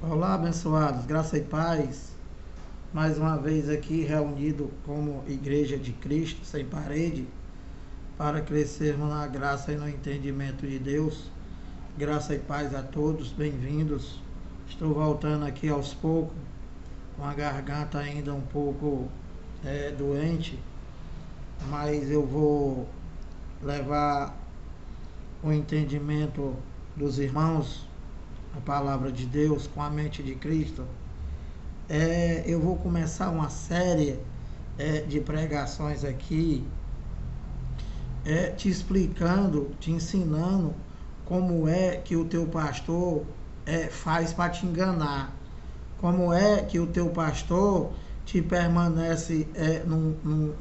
Olá, abençoados, graça e paz. Mais uma vez aqui reunido como Igreja de Cristo sem parede, para crescermos na graça e no entendimento de Deus. Graça e paz a todos, bem-vindos. Estou voltando aqui aos poucos, com a garganta ainda um pouco doente, mas eu vou levar o entendimento dos irmãos, a palavra de Deus, com a mente de Cristo. Eu vou começar uma série de pregações aqui, te explicando, te ensinando como é que o teu pastor faz para te enganar, como é que o teu pastor te permanece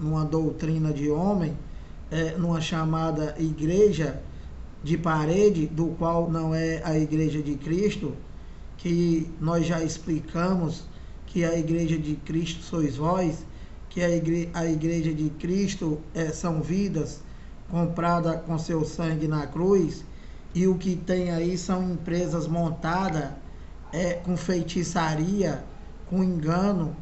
numa doutrina de homem, numa chamada igreja de parede, do qual não é a igreja de Cristo, que nós já explicamos que a igreja de Cristo sois vós, que a igreja de Cristo são vidas compradas com seu sangue na cruz, e o que tem aí são empresas montadas com feitiçaria, com engano,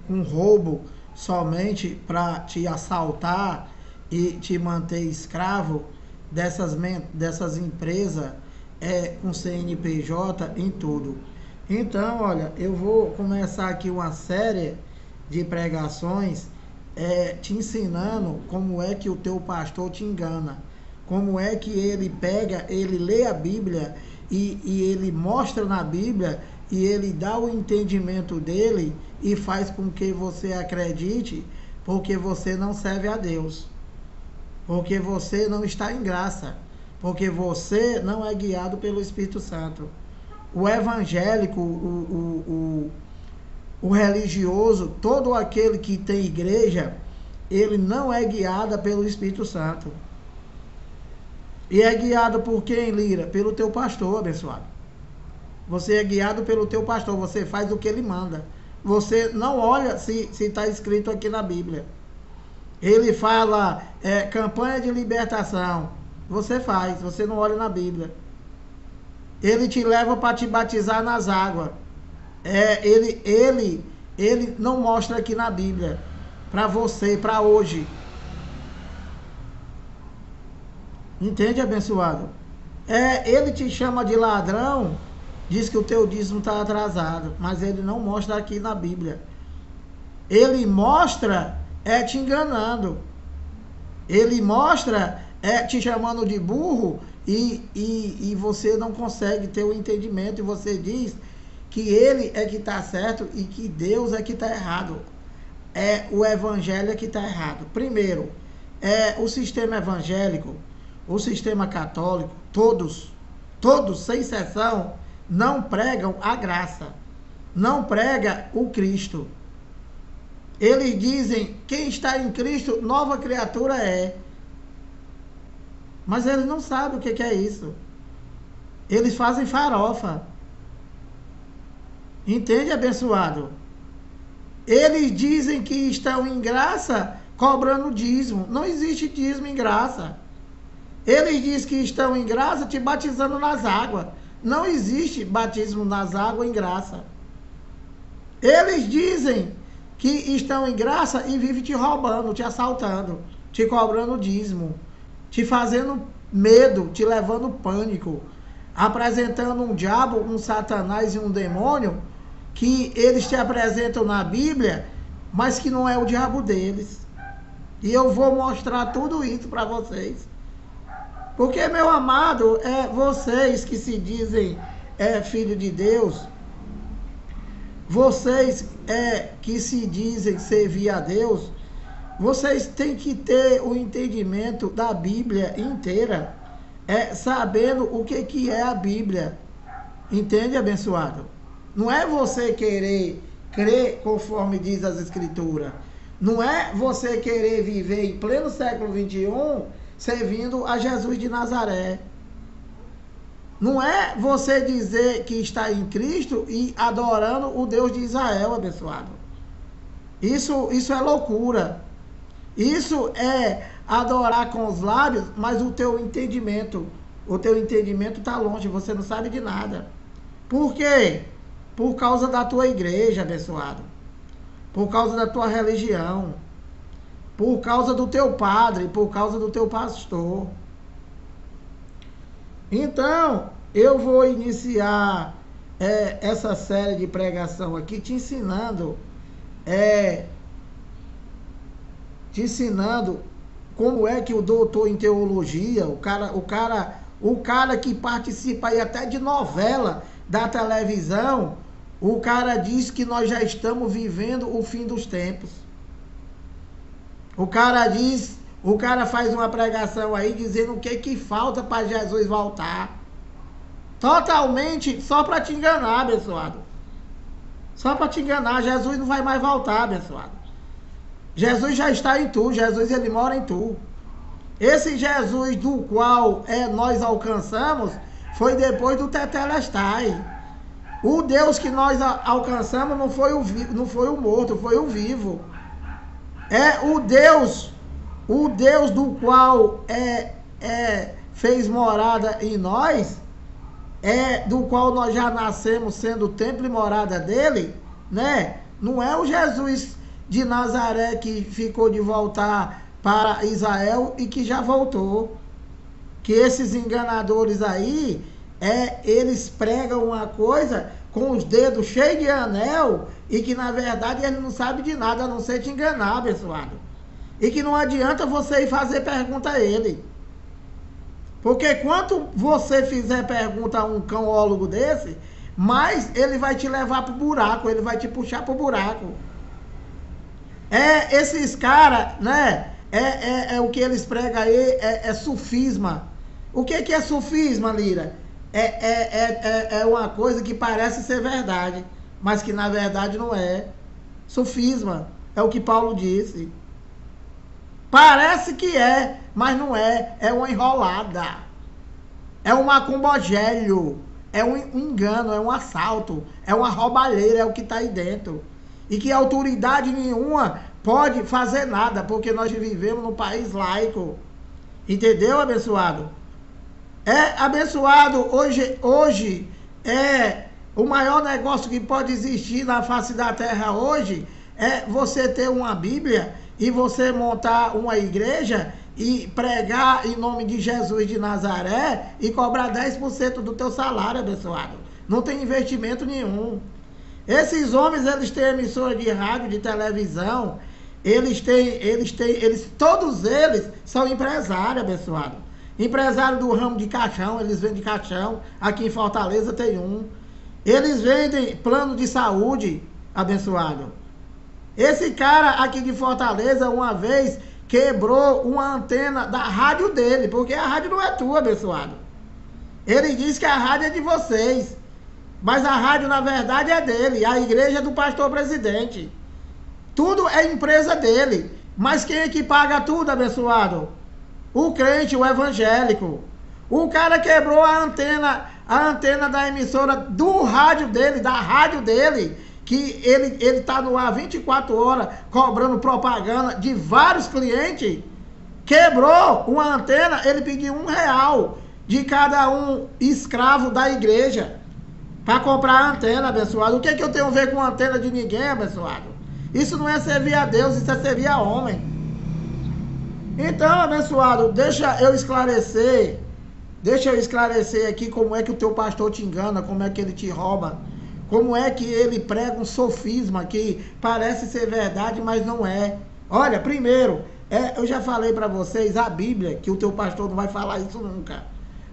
com roubo, somente para te assaltar e te manter escravo dessas empresas com CNPJ em tudo. Então, olha, eu vou começar aqui uma série de pregações te ensinando como é que o teu pastor te engana, como é que ele pega, ele lê a Bíblia e ele mostra na Bíblia e ele dá o entendimento dele e faz com que você acredite, porque você não serve a Deus, porque você não está em graça, porque você não é guiado pelo Espírito Santo. O evangélico, o religioso, todo aquele que tem igreja, ele não é guiado pelo Espírito Santo. E é guiado por quem, Lira? Pelo teu pastor, abençoado. Você é guiado pelo teu pastor, você faz o que ele manda. Você não olha se está escrito aqui na Bíblia. Ele fala campanha de libertação. Você faz, você não olha na Bíblia. Ele te leva para te batizar nas águas. Ele não mostra aqui na Bíblia para você, para hoje. Entende, abençoado? Ele te chama de ladrão, diz que o teu dízimo está atrasado, mas ele não mostra aqui na Bíblia. Ele mostra te enganando. Ele mostra te chamando de burro e você não consegue ter o entendimento e você diz que ele é que está certo e que Deus é que está errado. O evangelho é que está errado. Primeiro, o sistema evangélico, o sistema católico, todos, sem exceção, não pregam a graça, não prega o Cristo. Eles dizem, quem está em Cristo, nova criatura é. Mas eles não sabem o que é isso. Eles fazem farofa. Entende, abençoado? Eles dizem que estão em graça cobrando dízimo. Não existe dízimo em graça. Eles dizem que estão em graça te batizando nas águas. Não existe batismo nas águas em graça. Eles dizem que estão em graça e vivem te roubando, te assaltando, te cobrando dízimo, te fazendo medo, te levando pânico, apresentando um diabo, um satanás e um demônio que eles te apresentam na Bíblia, mas que não é o diabo deles. E eu vou mostrar tudo isso para vocês. Porque, meu amado, vocês que se dizem filho de Deus, vocês que se dizem servir a Deus, vocês têm que ter o entendimento da Bíblia inteira, sabendo o que é a Bíblia. Entende, abençoado? Não é você querer crer conforme diz as Escrituras. Não é você querer viver em pleno século XXI servindo a Jesus de Nazaré. Não é você dizer que está em Cristo e adorando o Deus de Israel, abençoado. Isso é loucura. Isso é adorar com os lábios, mas o teu entendimento está longe, você não sabe de nada. Por quê? Por causa da tua igreja, abençoado. Por causa da tua religião. Por causa do teu padre, por causa do teu pastor. Então, eu vou iniciar essa série de pregação aqui te ensinando como é que o doutor em teologia, o cara que participa aí até de novela da televisão, o cara diz que nós já estamos vivendo o fim dos tempos. O cara faz uma pregação aí dizendo o que falta para Jesus voltar. Totalmente só para te enganar, abençoado. Só para te enganar, Jesus não vai mais voltar, abençoado. Jesus já está em tu, Jesus ele mora em tu. Esse Jesus do qual nós alcançamos foi depois do Tetelestai. O Deus que nós alcançamos não foi o morto, foi o vivo. É o Deus do qual fez morada em nós, do qual nós já nascemos sendo templo e morada dele, né? Não é o Jesus de Nazaré que ficou de voltar para Israel e que já voltou. Que esses enganadores aí, eles pregam uma coisa com os dedos cheios de anel e que na verdade ele não sabe de nada a não ser te enganar, abençoado. E que não adianta você ir fazer pergunta a ele. Porque quanto você fizer pergunta a um cãólogo desse, mais ele vai te levar pro buraco, ele vai te puxar pro buraco. Esses caras, né? O que eles pregam aí é sufisma. O que é sufisma, Lira? É uma coisa que parece ser verdade, mas que na verdade não é. Sufisma é o que Paulo disse. Parece que mas não é. É uma enrolada. É um macumbogélio. É um engano, é um assalto. É uma roubalheira, é o que está aí dentro. E que autoridade nenhuma pode fazer nada, porque nós vivemos num país laico. Entendeu, abençoado? Abençoado, hoje o maior negócio que pode existir na face da terra hoje é você ter uma Bíblia e você montar uma igreja e pregar em nome de Jesus de Nazaré e cobrar 10% do teu salário, abençoado. Não tem investimento nenhum. Esses homens, eles têm emissora de rádio, de televisão, todos eles são empresários, abençoado. Empresário do ramo de caixão, eles vendem caixão, aqui em Fortaleza tem um. Eles vendem plano de saúde, abençoado. Esse cara aqui de Fortaleza, uma vez, quebrou uma antena da rádio dele, porque a rádio não é tua, abençoado. Ele diz que a rádio é de vocês, mas a rádio, na verdade, é dele. A igreja é do pastor presidente. Tudo é empresa dele. Mas quem é que paga tudo, abençoado? O crente, o evangélico. O cara quebrou a antena da emissora do rádio dele, da rádio dele, que ele tá no ar 24 horas cobrando propaganda de vários clientes. Quebrou uma antena, ele pediu R$1 de cada um escravo da igreja para comprar a antena, abençoado. O que eu tenho a ver com a antena de ninguém, abençoado? Isso não é servir a Deus, isso é servir a homem. Então, abençoado, deixa eu esclarecer aqui como é que o teu pastor te engana, como é que ele te rouba, como é que ele prega um sofisma que parece ser verdade, mas não é. Olha, primeiro, eu já falei para vocês, a Bíblia, que o teu pastor não vai falar isso nunca.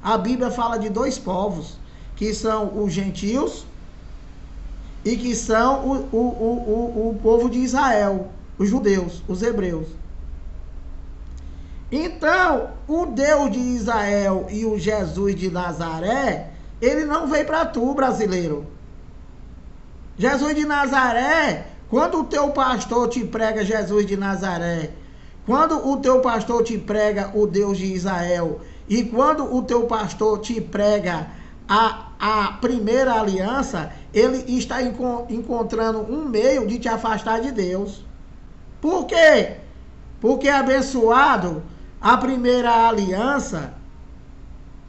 A Bíblia fala de dois povos, que são os gentios e que são o povo de Israel, os judeus, os hebreus. Então, o Deus de Israel e o Jesus de Nazaré, ele não veio para tu, brasileiro. Jesus de Nazaré, quando o teu pastor te prega Jesus de Nazaré, quando o teu pastor te prega o Deus de Israel, e quando o teu pastor te prega a primeira aliança, ele está encontrando um meio de te afastar de Deus. Por quê? Porque, abençoado, a primeira aliança,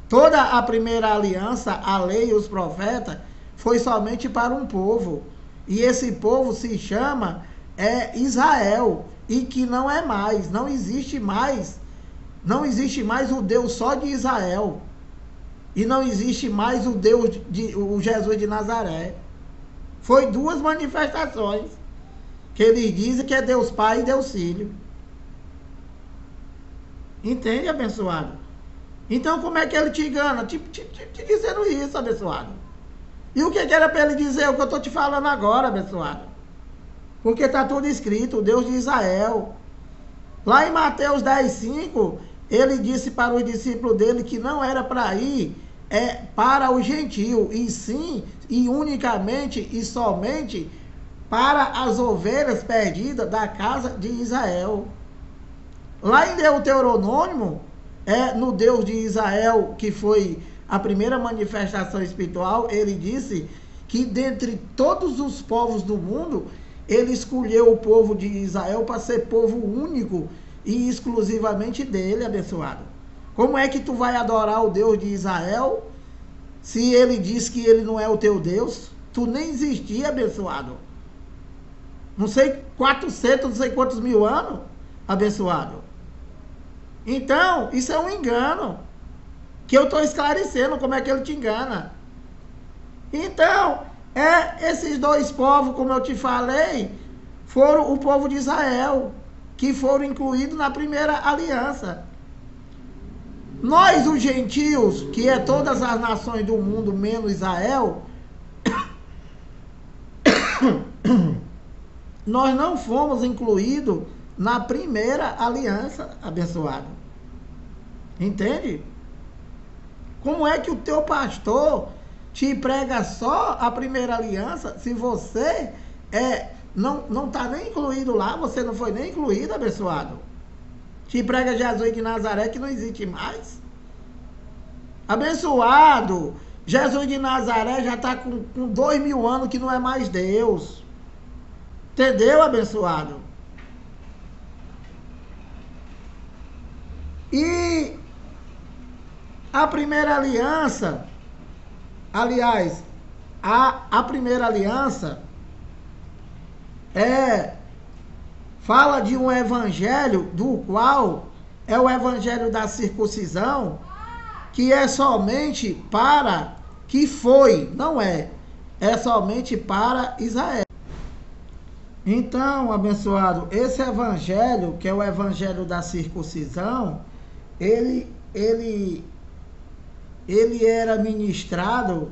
toda a primeira aliança, a lei e os profetas, foi somente para um povo. E esse povo se chama Israel. E que não é mais, não existe mais o Deus só de Israel. E não existe mais o Jesus de Nazaré. Foi duas manifestações que eles dizem que é Deus Pai e Deus Filho. Entende, abençoado? Então como é que ele te engana? Te dizendo isso, abençoado. E o que era para ele dizer? O que eu estou te falando agora, abençoado. Porque está tudo escrito, o Deus de Israel. Lá em Mateus 10:5, ele disse para os discípulos dele que não era para ir para o gentio, e sim, e unicamente e somente para as ovelhas perdidas da casa de Israel. Lá em Deuteronômio, no Deus de Israel, que foi a primeira manifestação espiritual, ele disse que dentre todos os povos do mundo, ele escolheu o povo de Israel para ser povo único e exclusivamente dele, abençoado. Como é que tu vai adorar o Deus de Israel se ele diz que ele não é o teu Deus? Tu nem existia, abençoado. Não sei 400, não sei quantos mil anos, abençoado. Então, isso é um engano. Que eu estou esclarecendo como é que ele te engana. Então, esses dois povos, como eu te falei, foram o povo de Israel, que foram incluídos na primeira aliança. Nós, os gentios, que é todas as nações do mundo, menos Israel, nós não fomos incluídos na primeira aliança, abençoado. Entende? Como é que o teu pastor te prega só a primeira aliança, se você não está nem incluído lá, você não foi nem incluído, abençoado? Te prega Jesus de Nazaré, que não existe mais. Abençoado, Jesus de Nazaré já está com 2000 anos que não é mais Deus. Entendeu, abençoado? E a primeira aliança, aliás, a primeira aliança fala de um evangelho do qual é o evangelho da circuncisão, que é somente para, que foi, não é somente para Israel. Então, abençoado, esse evangelho, que é o evangelho da circuncisão, ele era ministrado,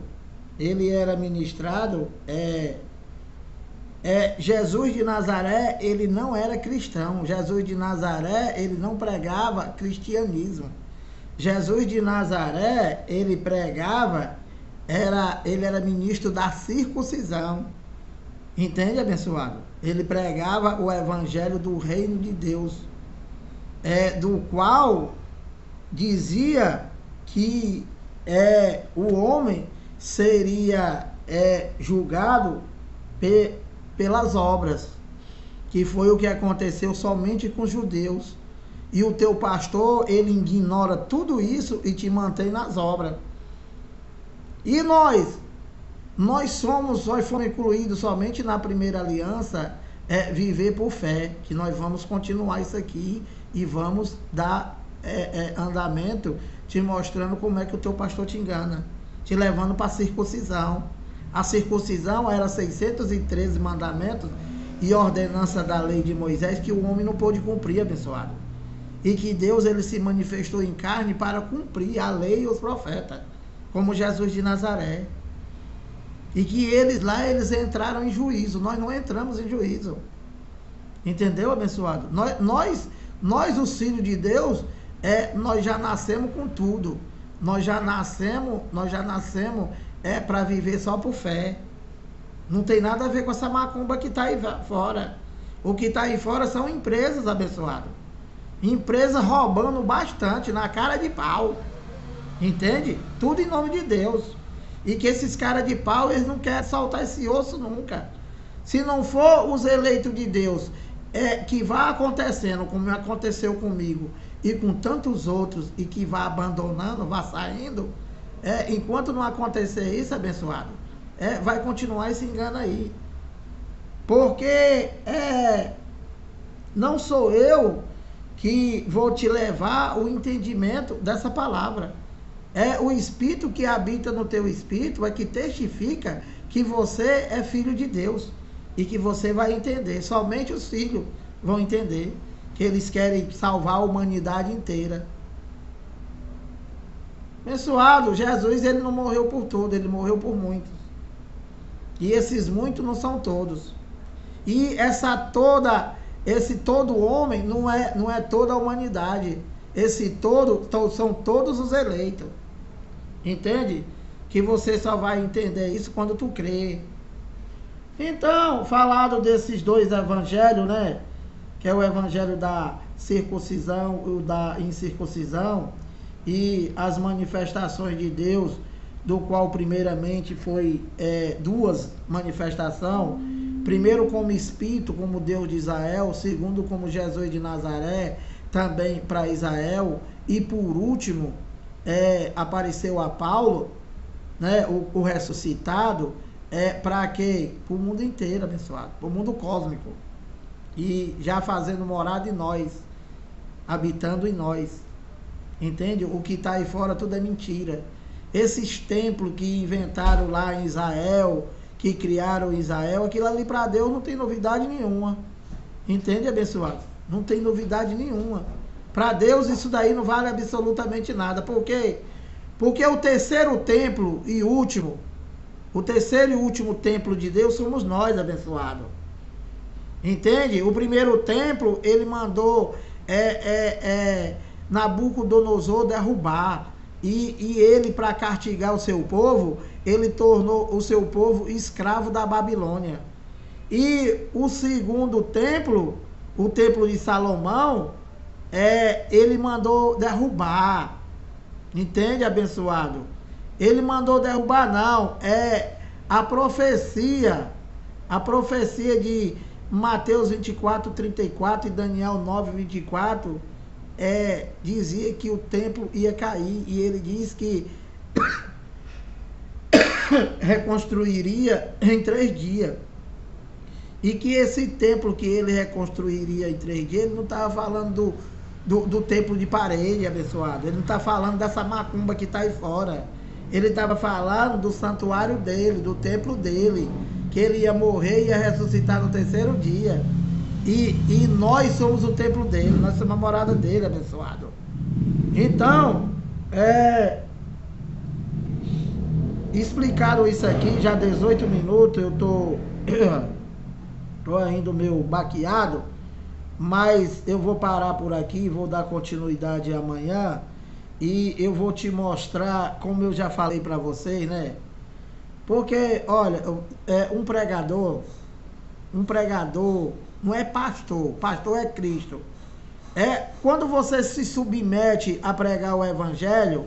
Jesus de Nazaré, ele não era cristão. Jesus de Nazaré, ele não pregava cristianismo. Jesus de Nazaré, ele pregava, ele era ministro da circuncisão. Entende, abençoado? Ele pregava o evangelho do reino de Deus, do qual dizia que o homem seria julgado pelas obras, que foi o que aconteceu somente com os judeus. E o teu pastor, ele ignora tudo isso e te mantém nas obras. E nós fomos incluídos somente na primeira aliança, viver por fé, que nós vamos continuar isso aqui e vamos dar andamento, te mostrando como é que o teu pastor te engana, te levando para a circuncisão. A circuncisão era 613 mandamentos e ordenança da lei de Moisés que o homem não pôde cumprir, abençoado. E que Deus, ele se manifestou em carne para cumprir a lei e os profetas, como Jesus de Nazaré. E que eles entraram em juízo, nós não entramos em juízo. Entendeu, abençoado? Nós os filhos de Deus, nós já nascemos com tudo. Nós já nascemos para viver só por fé. Não tem nada a ver com essa macumba que está aí fora. O que está aí fora são empresas, abençoado. Empresas roubando bastante, na cara de pau. Entende? Tudo em nome de Deus. E que esses caras de pau, eles não querem soltar esse osso nunca. Se não for os eleitos de Deus, que vai acontecendo, como aconteceu comigo e com tantos outros, e que vai abandonando, vai saindo, enquanto não acontecer isso, abençoado, vai continuar esse engano aí. Porque não sou eu que vou te levar o entendimento dessa palavra. É o Espírito que habita no teu espírito, é que testifica que você é filho de Deus. E que você vai entender. Somente os filhos vão entender que eles querem salvar a humanidade inteira. Abençoado, Jesus, ele não morreu por todos, ele morreu por muitos. E esses muitos não são todos. E esse todo homem não é toda a humanidade. Esse todo são todos os eleitos. Entende? Que você só vai entender isso quando tu crê. Então, falado desses dois evangelhos, né? Que é o evangelho da circuncisão e o da incircuncisão, e as manifestações de Deus, do qual primeiramente foi duas manifestações. Primeiro como Espírito, como Deus de Israel. Segundo como Jesus de Nazaré, também para Israel. E por último, apareceu a Paulo, né, o ressuscitado, para quê? Para o mundo inteiro, abençoado. Para o mundo cósmico. E já fazendo morada em nós. Habitando em nós. Entende? O que está aí fora tudo é mentira. Esses templos que inventaram lá em Israel, que criaram em Israel, aquilo ali para Deus não tem novidade nenhuma. Entende, abençoado? Não tem novidade nenhuma. Para Deus isso daí não vale absolutamente nada. Por quê? Porque o terceiro templo e último, o terceiro e último templo de Deus somos nós, abençoado. Entende? O primeiro templo, ele mandou Nabucodonosor derrubar. E ele, para castigar o seu povo, ele tornou o seu povo escravo da Babilônia. E o segundo templo, o templo de Salomão, ele mandou derrubar. Entende, abençoado? Ele mandou derrubar, não. A profecia de Mateus 24:34 e Daniel 9:24, dizia que o templo ia cair. E ele diz que reconstruiria em 3 dias. E que esse templo que ele reconstruiria em 3 dias, ele não estava falando do templo de parede, abençoado. Ele não está falando dessa macumba que está aí fora. Ele estava falando do santuário dele, do templo dele, que ele ia morrer e ia ressuscitar no 3º dia. E nós somos o templo dele, nós somos a morada dele, abençoado. Então, explicado isso aqui, já 18 minutos, eu tô ainda meio baqueado, mas eu vou parar por aqui, vou dar continuidade amanhã, e eu vou te mostrar, como eu já falei para vocês, né? Porque, olha, um pregador não é pastor, pastor é Cristo. Quando você se submete a pregar o evangelho,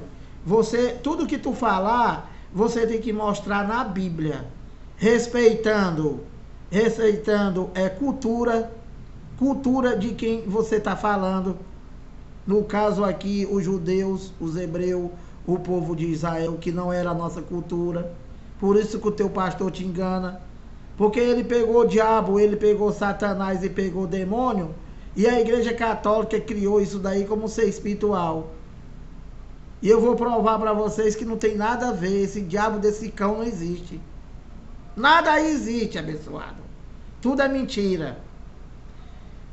tudo que tu falar, você tem que mostrar na Bíblia, respeitando cultura de quem você está falando. No caso aqui, os judeus, os hebreus, o povo de Israel, que não era a nossa cultura. Por isso que o teu pastor te engana. Porque ele pegou o diabo, ele pegou Satanás e pegou o demônio. E a Igreja Católica criou isso daí como ser espiritual. E eu vou provar para vocês que não tem nada a ver. Esse diabo desse cão não existe. Nada aí existe, abençoado. Tudo é mentira.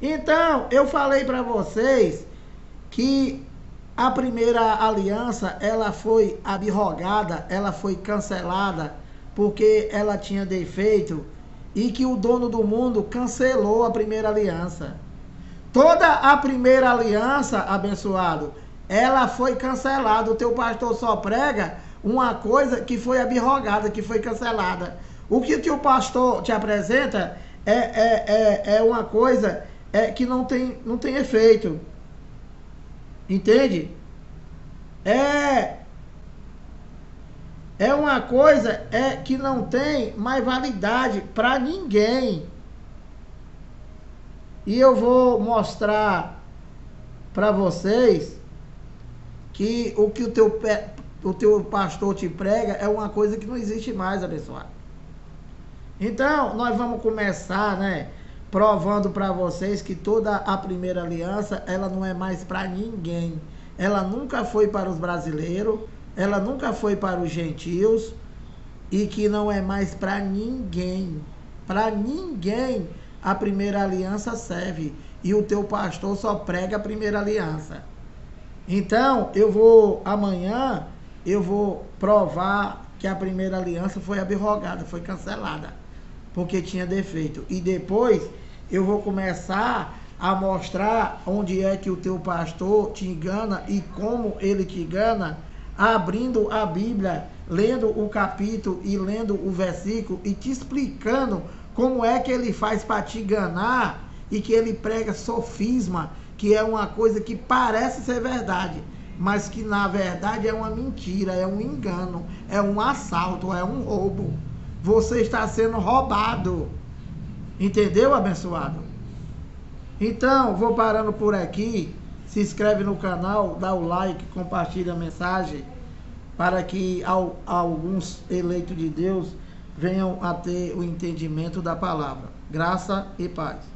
Então, eu falei para vocês que a primeira aliança, ela foi abrogada, ela foi cancelada, porque ela tinha defeito, e que o dono do mundo cancelou a primeira aliança. Toda a primeira aliança, abençoado, ela foi cancelada. O teu pastor só prega uma coisa que foi abrogada, que foi cancelada. O que o teu pastor te apresenta é uma coisa que não tem efeito. Entende? É uma coisa que não tem mais validade para ninguém. E eu vou mostrar para vocês que o que o teu pastor te prega é uma coisa que não existe mais, abençoado. Então, nós vamos começar, né, provando para vocês que toda a primeira aliança, ela não é mais para ninguém. Ela nunca foi para os brasileiros, ela nunca foi para os gentios, e que não é mais para ninguém. Para ninguém a primeira aliança serve. E o teu pastor só prega a primeira aliança. Então, amanhã, eu vou provar que a primeira aliança foi abrogada, foi cancelada, porque tinha defeito. E depois, eu vou começar a mostrar onde é que o teu pastor te engana e como ele te engana, abrindo a Bíblia, lendo o capítulo e lendo o versículo e te explicando como é que ele faz para te enganar e que ele prega sofisma, que é uma coisa que parece ser verdade, mas que na verdade é uma mentira, é um engano, é um assalto, é um roubo. Você está sendo roubado. Entendeu, abençoado? Então, vou parando por aqui. Se inscreve no canal, dá o like, compartilha a mensagem, para que alguns eleitos de Deus venham a ter o entendimento da palavra. Graça e paz.